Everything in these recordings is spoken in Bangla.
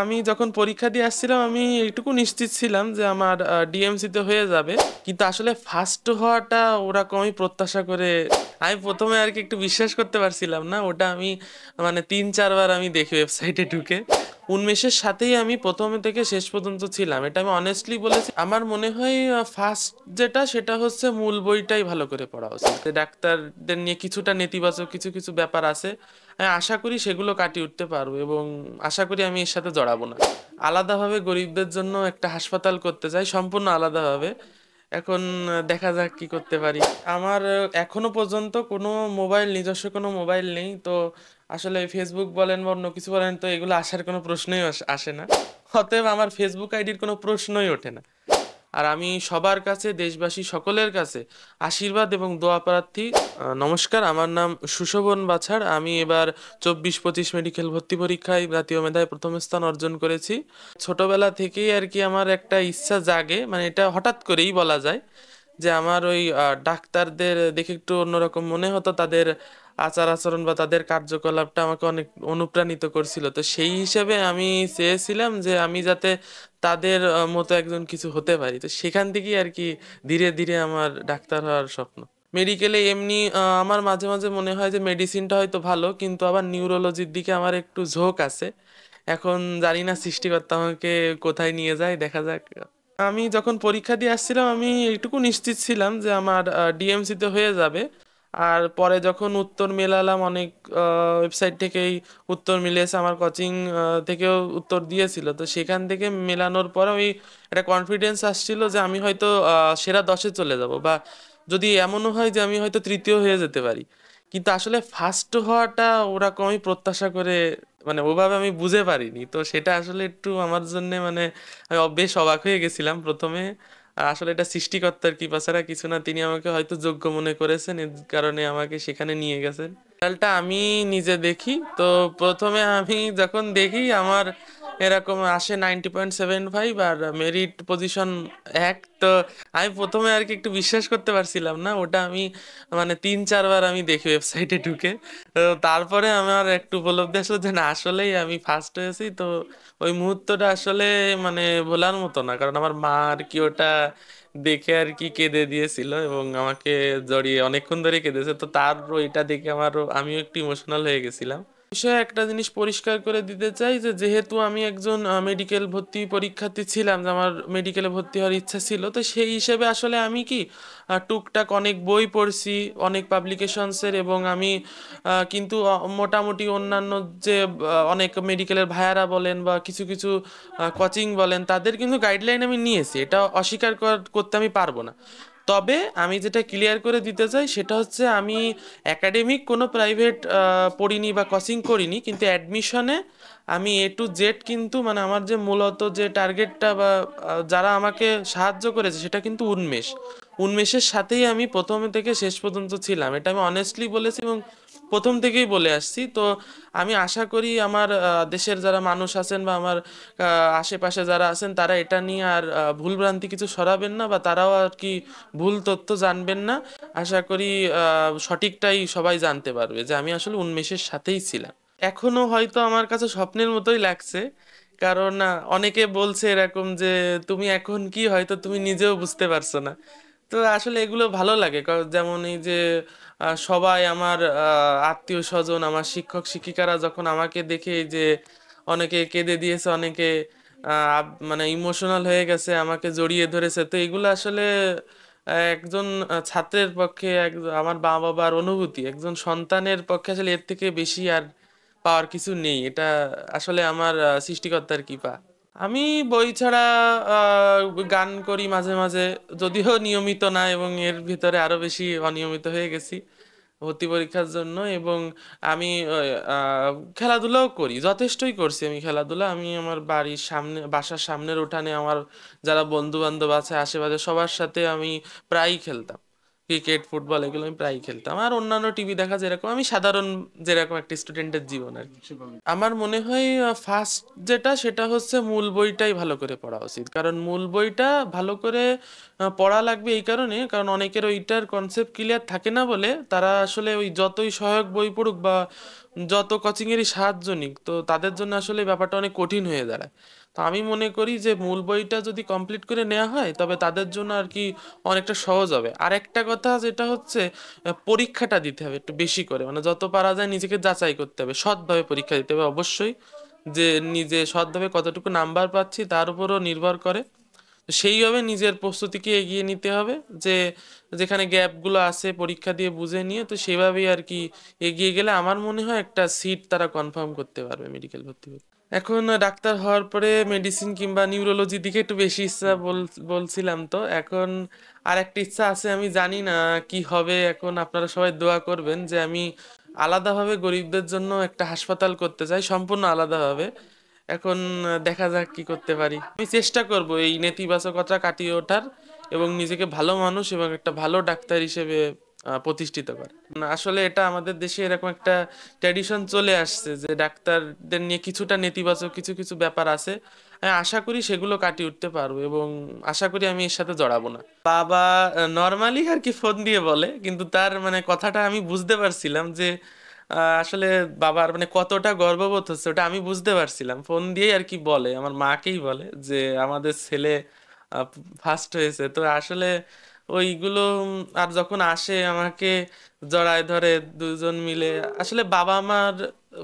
আমি যখন পরীক্ষা দিয়ে আসছিলাম আমি এইটুকু নিশ্চিত ছিলাম যে আমার ডিএমসিতে হয়ে যাবে। কিন্তু আসলে ফার্স্ট হওয়াটা ওরকম আমি প্রত্যাশা করে আমি ১ম এ আরকি একটু বিশ্বাস করতে পারছিলাম না। ওটা আমি মানে ৩-৪ বার আমি দেখি ওয়েবসাইটে ঢুকে। উন্মেষের সাথেই আমি ১ম থেকে শেষ পর্যন্ত ছিলাম। এটা আমি অনেস্টলি বলেছি। আমার মনে হয় ফার্স্ট যেটা সেটা হচ্ছে মূল বইটাই ভালো করে পড়া উচিত। ডাক্তারদের নিয়ে কিছুটা নেতিবাচক কিছু ব্যাপার আছে। আমি আশা করি সেগুলো কাটিয়ে উঠতে পারবো এবং আশা করি আমি এর সাথে জড়াবো না। আলাদাভাবে গরিবদের জন্য একটা হাসপাতাল করতে চাই, সম্পূর্ণ আলাদাভাবে। এখন দেখা যাক কি করতে পারি। আমার এখনো পর্যন্ত কোনো মোবাইল, নিজস্ব কোনো মোবাইল নেই। তো আসলে ফেসবুক বলেন বা অন্য কিছু বলেন, তো এগুলো আসার কোনো প্রশ্নই আসে না। অতএব আমার ফেসবুক আইডির কোনো প্রশ্নই ওঠে না। আর আমি সবার কাছে, দেশবাসী সকলের কাছে আশীর্বাদ এবং দোয়া প্রার্থী। নমস্কার, আমার নাম সুশোভন বাছাড়। আমি এবার ২৪-২৫ মেডিকেল ভর্তি পরীক্ষায় জাতীয় মেধায় প্রথম স্থান অর্জন করেছি। ছোটবেলা থেকেই আর কি আমার একটা ইচ্ছা জাগে, মানে এটা হঠাৎ করেই বলা যায় যে আমার ওই ডাক্তারদের দেখে একটু অন্যরকম মনে হতো। তাদের আচার আচরণ বা তাদের কার্যকলাপটা আমাকে অনেক অনুপ্রাণিত করছিল। তো সেই হিসেবে আমি চেয়েছিলাম যে আমি যাতে তাদের মতো একজন কিছু হতে পারি। তো সেখান থেকেই আর কি ধীরে ধীরে আমার ডাক্তার হওয়ার স্বপ্ন। মেডিকেলে এমনি আমার মাঝে মাঝে মনে হয় যে মেডিসিনটা হয়তো ভালো, কিন্তু আবার নিউরোলজির দিকে আমার একটু ঝোঁক আছে। এখন জানি না সৃষ্টিকর্তা আমাকে কোথায় নিয়ে যায়, দেখা যাক। আমি যখন পরীক্ষা দিয়ে আসছিলাম আমি এইটুকু নিশ্চিত ছিলাম যে আমার ডিএমসিতে হয়ে যাবে। আর পরে যখন উত্তর মেলালাম, অনেক ওয়েবসাইট থেকেই উত্তর মিলিয়েছে, আমার কোচিং থেকেও উত্তর দিয়েছিল। তো সেখান থেকে মেলানোর পরে ওই একটা কনফিডেন্স আসছিল যে আমি হয়তো সেরা ১০-এ চলে যাব, বা যদি এমনও হয় যে আমি হয়তো তৃতীয় হয়ে যেতে পারি। কিন্তু আসলে ফার্স্ট হওয়াটা ওরকম আমি প্রত্যাশা করে, মানে ওভাবে আমি বুঝে পারিনি। তো সেটা আসলে একটু আমার জন্য, মানে আমি বেশ অবাক হয়ে গেছিলাম প্রথমে। আর আসলে এটা সৃষ্টিকর্তার কৃপা ছাড়া কিছু না। তিনি আমাকে হয়তো যোগ্য মনে করেছেন, এর কারণে আমাকে সেখানে নিয়ে গেছেন। রেজাল্টটা আমি নিজে দেখি। তো প্রথমে আমি যখন দেখি আমার এরকম আসে 90.75 আর মেরিট পজিশন ১। তো আমি প্রথমে আর কি একটু বিশ্বাস করতে পারছিলাম না। ওটা আমি মানে ৩-৪ বার আমি দেখি ওয়েবসাইটে ঢুকে। তো তারপরে আমার একটু উপলব্ধি আসলো যে না, আসলেই আমি ফার্স্ট হয়েছি। তো ওই মুহূর্তটা আসলে মানে ভোলার মতো না, কারণ আমার মা আর কি ওটা দেখে আর কি কেঁদে দিয়েছিল এবং আমাকে জড়িয়ে অনেকক্ষণ ধরে কেঁদেছে। তো তার ওইটা দেখে আমিও একটু ইমোশনাল হয়ে গেছিলাম। বিষয়ে একটা জিনিস পরিষ্কার করে দিতে চাই যে যেহেতু আমি একজন মেডিকেল ভর্তি পরীক্ষার্থী ছিলাম, যে আমার মেডিকেলে ভর্তি হওয়ার ইচ্ছা ছিল, তো সেই হিসেবে আসলে আমি কি টুকটাক অনেক বই পড়ছি, অনেক পাবলিকেশনসের, এবং আমি কিন্তু মোটামুটি অন্যান্য যে অনেক মেডিকেলের ভাইয়ারা বলেন বা কিছু কিছু কোচিং বলেন, তাদের কিন্তু গাইডলাইন আমি নিয়েছি। এটা অস্বীকার করতে আমি পারবো না। তবে আমি যেটা ক্লিয়ার করে দিতে চাই সেটা হচ্ছে আমি একাডেমিক কোনো প্রাইভেট পড়িনি বা কোচিং করিনি, কিন্তু অ্যাডমিশনে আমি A to Z কিন্তু, মানে আমার যে মূলত যে টার্গেটটা বা যারা আমাকে সাহায্য করেছে সেটা কিন্তু উন্মেষের সাথেই আমি প্রথম থেকে শেষ পর্যন্ত ছিলাম। এটা আমি অনেস্টলি বলেছি এবং প্রথম থেকেই বলে আসছি। তো আমি আশা করি আমার দেশের যারা মানুষ আছেন বা আমার আশেপাশে যারা আছেন, তারা এটা নিয়ে আর ভুলভ্রান্তি কিছু ছড়াবেন না, বা তারাও আর কি ভুল তথ্য জানবেন না। আশা করি সঠিকটাই সবাই জানতে পারবে যে আমি আসলে উন্মেষের সাথেই ছিলাম। এখনো হয়তো আমার কাছে স্বপ্নের মতোই লাগছে, কারণ অনেকে বলছে এরকম যে তুমি এখন কি, হয়তো তুমি নিজেও বুঝতে পারছো না। তো আসলে এগুলো ভালো লাগে, যেমন এই যে সবাই আমার আত্মীয় স্বজন, আমার শিক্ষক শিক্ষিকারা যখন আমাকে দেখে এই যে অনেকে কেঁদে দিয়েছে, অনেকে মানে ইমোশনাল হয়ে গেছে, আমাকে জড়িয়ে ধরেছে। তো এগুলো আসলে একজন ছাত্রের পক্ষে, আমার মা বাবার অনুভূতি, একজন সন্তানের পক্ষে আসলে এর থেকে বেশি আর পাওয়ার কিছু নেই। এটা আসলে আমার সৃষ্টিকর্তার কৃপা। আমি বই ছাড়া আহ, গান করি মাঝে মাঝে, যদিও নিয়মিত না, এবং এর ভিতরে আরো বেশি অনিয়মিত হয়ে গেছি ভর্তি পরীক্ষার জন্য। এবং আমি খেলাধুলাও করি, যথেষ্টই করছি আমি খেলাধুলা। আমি আমার বাড়ির সামনে, বাসার সামনের উঠানে আমার যারা বন্ধু বান্ধব আছে আশেপাশে, সবার সাথে আমি প্রায়ই খেলতাম। ক্রিকেট, ফুটবল এগুলো আমি প্রায়ই খেলতাম। আর অন্যান্য টিভি দেখা, যেরকম আমি সাধারণ যেরকম একটা স্টুডেন্টের জীবন আর কি। আমার মনে হয় ফার্স্ট যেটা সেটা হচ্ছে মূল বইটাই ভালো করে পড়া উচিত। কারণ মূল বইটা ভালো করে পড়া লাগবে এই কারণে, কারণ অনেকের ওইটার কনসেপ্ট ক্লিয়ার থাকে না বলে তারা আসলে ওই যতই সহায়ক বই পড়ুক বা যত কোচিংয়েরই সাহায্য নিক, তো তাদের জন্য আসলে এই ব্যাপারটা অনেক কঠিন হয়ে দাঁড়ায়। তো আমি মনে করি যে মূল বইটা যদি কমপ্লিট করে নেওয়া হয় তবে তাদের জন্য আর কি অনেকটা সহজ হবে। আর একটা কথা যেটা হচ্ছে, পরীক্ষাটা দিতে হবে একটু বেশি করে, মানে যত পারা যায় নিজেকে যাচাই করতে হবে, সৎভাবে পরীক্ষা দিতে হবে অবশ্যই। যে নিজে সৎভাবে কতটুকু নাম্বার পাচ্ছি তার উপরও নির্ভর করে। তো সেইভাবে নিজের প্রস্তুতিকে এগিয়ে নিতে হবে, যে যেখানে গ্যাপগুলো আছে পরীক্ষা দিয়ে বুঝে নিয়ে, তো সেভাবেই আর কি এগিয়ে গেলে আমার মনে হয় একটা সিট তারা কনফার্ম করতে পারবে মেডিকেল ভর্তি হতে। এখন ডাক্তার হওয়ার পরে মেডিসিন কিংবা নিউরোলজির দিকে একটু বেশি ইচ্ছা বলছিলাম। তো এখন আর একটা ইচ্ছা আছে, আমি জানি না কি হবে। এখন আপনারা সবাই দোয়া করবেন যে আমি আলাদাভাবে গরিবদের জন্য একটা হাসপাতাল করতে চাই, সম্পূর্ণ আলাদাভাবে। এখন দেখা যাক কি করতে পারি। আমি চেষ্টা করব এই নেতিবাচকতা কাটিয়ে ওঠার এবং নিজেকে ভালো মানুষ এবং একটা ভালো ডাক্তার হিসেবে প্রতিষ্ঠিত করে। না, আসলে এটা আমাদের দেশে এরকম একটা ট্র্যাডিশন চলে আসছে যে ডাক্তারদের নিয়ে কিছুটা নেতিবাচক কিছু কিছু ব্যাপার আছে। আমি আশা করি সেগুলো কাটিয়ে উঠতে পারবো এবং আশা করি আমি এর সাথে জড়াবো না। বাবা নর্মালি আর কি ফোন দিয়ে বলে, কিন্তু তার মানে কথাটা আমি বুঝতে পারছিলাম যে আসলে বাবার মানে কতটা গর্ববোধ হচ্ছে ওটা আমি বুঝতে পারছিলাম। ফোন দিয়েই আর কি বলে, আমার মাকেই বলে যে আমাদের ছেলে ফার্স্ট হয়েছে। তো আসলে ওইগুলো আর যখন আসে আমাকে জড়ায় ধরে দুজন মিলে, আসলে বাবা মার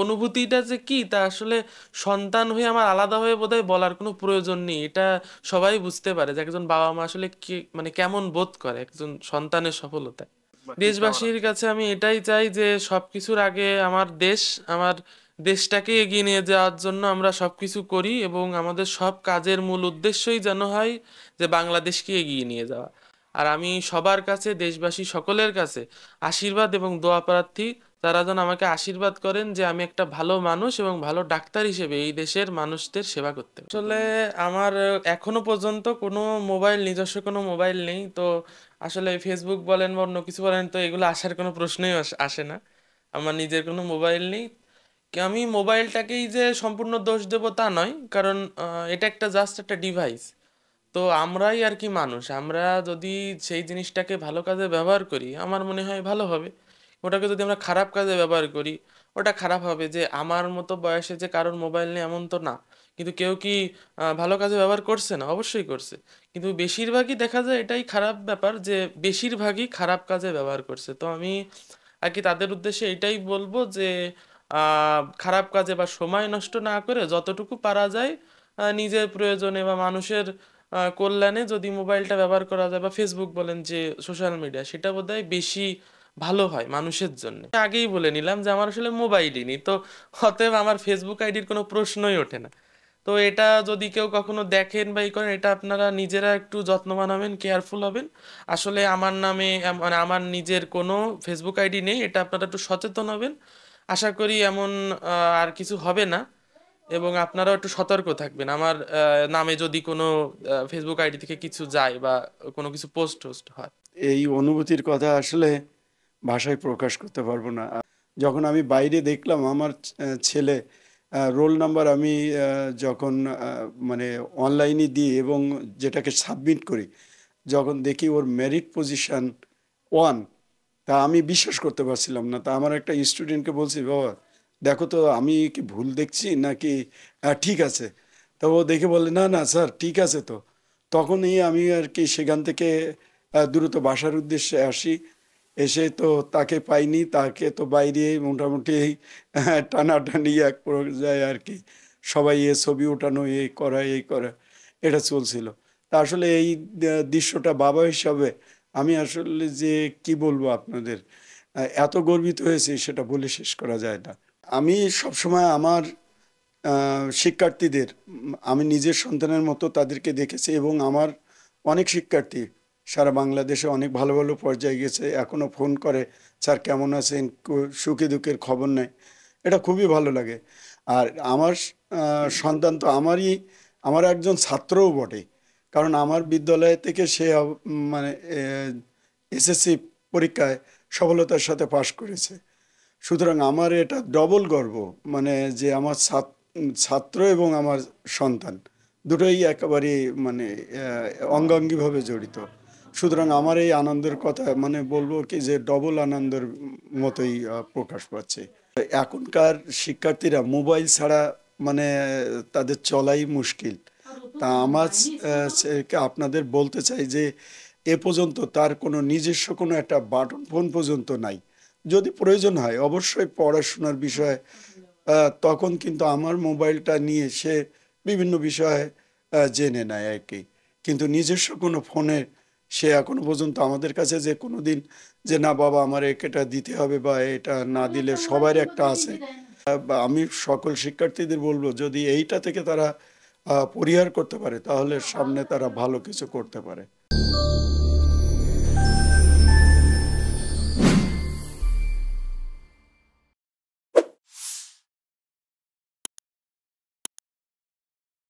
অনুভূতিটা যে কি তা আসলে সন্তান হয়ে আমার আলাদা হয়ে বোধহয় বলার কোনো প্রয়োজন নেই। এটা সবাই বুঝতে পারে যে একজন বাবা মা আসলে কি মানে কেমন বোধ করে একজন সন্তানের সফলতা। দেশবাসীর কাছে আমি এটাই চাই যে সবকিছুর আগে আমার দেশ, আমার দেশটাকে এগিয়ে নিয়ে যাওয়ার জন্য আমরা সবকিছু করি এবং আমাদের সব কাজের মূল উদ্দেশ্যই যেন হয় যে বাংলাদেশকে এগিয়ে নিয়ে যাওয়া। আর আমি সবার কাছে, দেশবাসী সকলের কাছে আশীর্বাদ এবং দোয়া প্রার্থী, তারা যেন আমাকে আশীর্বাদ করেন যে আমি একটা ভালো মানুষ এবং ভালো ডাক্তার হিসেবে এই দেশের মানুষদের সেবা করতে পারি। আসলে আমার এখনো পর্যন্ত কোনো মোবাইল, নিজস্ব কোনো মোবাইল নেই। তো আসলে ফেসবুক বলেন বা অন্য কিছু বলেন, তো এগুলো আসার কোনো প্রশ্নই আসে না। আমার নিজের কোনো মোবাইল নেই। আমি মোবাইলটাকেই যে সম্পূর্ণ দোষ দেবো তা নয়, কারণ এটা একটা জাস্ট একটা ডিভাইস। তো আমরাই আর কি মানুষ, আমরা যদি সেই জিনিসটাকে ভালো কাজে ব্যবহার করি আমার মনে হয় ভালো হবে। ওটাকে যদি আমরা খারাপ কাজে ব্যবহার করি ওটা খারাপ হবে। যে আমার মতো বয়সে যে কারোর মোবাইল নেই এমন তো না, কিন্তু কেউ কি ভালো কাজে ব্যবহার করছে না? অবশ্যই করছে। কিন্তু বেশিরভাগই দেখা যায় এটাই খারাপ ব্যাপার যে বেশিরভাগই খারাপ কাজে ব্যবহার করছে। তো আমি আর কি তাদের উদ্দেশ্যে এটাই বলবো যে খারাপ কাজে বা সময় নষ্ট না করে যতটুকু পারা যায় নিজের প্রয়োজনে বা মানুষের কল্যাণে যদি মোবাইলটা ব্যবহার করা যায়, বা ফেসবুক বলেন যে সোশ্যাল মিডিয়া, সেটা বোধহয় বেশি ভালো হয় মানুষের জন্য। আগেই বলে নিলাম যে আমার আসলে মোবাইলই নেই, তো অতএব আমার ফেসবুক আইডির কোনো প্রশ্নই ওঠে না। তো এটা যদি কেউ কখনো দেখেন বা ই করেন, এটা আপনারা নিজেরা একটু যত্নবান হবেন, কেয়ারফুল হবেন। আসলে আমার নামে মানে আমার নিজের কোনো ফেসবুক আইডি নেই, এটা আপনারা একটু সচেতন হবেন। আশা করি এমন আর কিছু হবে না এবং আপনারাও একটু সতর্ক থাকবেন আমার নামে যদি কোনো ফেসবুক আইডি থেকে কিছু যায় বা কোনো কিছু পোস্ট টোস্ট হয়। এই অনুভূতির কথা আসলে ভাষায় প্রকাশ করতে পারবো না। যখন আমি বাইরে দেখলাম আমার ছেলে রোল নাম্বার আমি যখন মানে অনলাইনে দিই এবং যেটাকে সাবমিট করি, যখন দেখি ওর মেরিট পজিশন 1, তা আমি বিশ্বাস করতে পারছিলাম না। তা আমার একটা স্টুডেন্টকে বলছি, বাবা দেখো তো আমি কি ভুল দেখছি নাকি ঠিক আছে। তা ও দেখে বলে, না না স্যার ঠিক আছে। তো তখনই আমি আর কি সেখান থেকে দ্রুত বাসার উদ্দেশ্যে আসি। এসে তো তাকে পাইনি, তাকে তো বাইরে মোটামুটি টানাটানি এক পর্যায়ে আর কি সবাই ছবি ওঠানো, এই করা এই করা এটা চলছিল। তা আসলে এই দৃশ্যটা বাবা হিসাবে আমি আসলে যে কি বলবো আপনাদের, এত গর্বিত হয়েছি সেটা বলে শেষ করা যায় না। আমি সবসময় আমার শিক্ষার্থীদের আমি নিজের সন্তানের মতো তাদেরকে দেখেছি এবং আমার অনেক শিক্ষার্থী সারা বাংলাদেশে অনেক ভালো ভালো পর্যায়ে গেছে, এখনও ফোন করে, স্যার কেমন আছেন, সুখে দুঃখের খবর নেয়। এটা খুবই ভালো লাগে। আর আমার সন্তান তো আমার একজন ছাত্রও বটে, কারণ আমার বিদ্যালয় থেকে সে মানে এসএসসি পরীক্ষায় সফলতার সাথে পাশ করেছে। সুতরাং আমার এটা ডবল গর্ব, মানে যে আমার ছাত্র এবং আমার সন্তান দুটোই একেবারে মানে অঙ্গাঙ্গিভাবে জড়িত। সুতরাং আমার এই আনন্দের কথা মানে বলবো কি যে ডবল আনন্দের মতোই প্রকাশ পাচ্ছে। এখনকার শিক্ষার্থীরা মোবাইল ছাড়া মানে তাদের চলাই মুশকিল। তা আমার আপনাদের বলতে চাই যে এ পর্যন্ত তার কোনো নিজস্ব কোনো একটা বাটন ফোন পর্যন্ত নাই। যদি প্রয়োজন হয় অবশ্যই পড়াশোনার বিষয়ে তখন কিন্তু আমার মোবাইলটা নিয়ে সে বিভিন্ন বিষয়ে জেনে নেয় আর কি। কিন্তু নিজস্ব কোনো ফোনে সে এখনো পর্যন্ত আমাদের কাছে যে কোনো দিন যে না বাবা আমার এটা দিতে হবে বা এটা না দিলে সবার একটা আছে। বা আমি সকল শিক্ষার্থীদের বলবো যদি এইটা থেকে তারা পরিহার করতে পারে তাহলে সামনে তারা ভালো কিছু করতে পারে।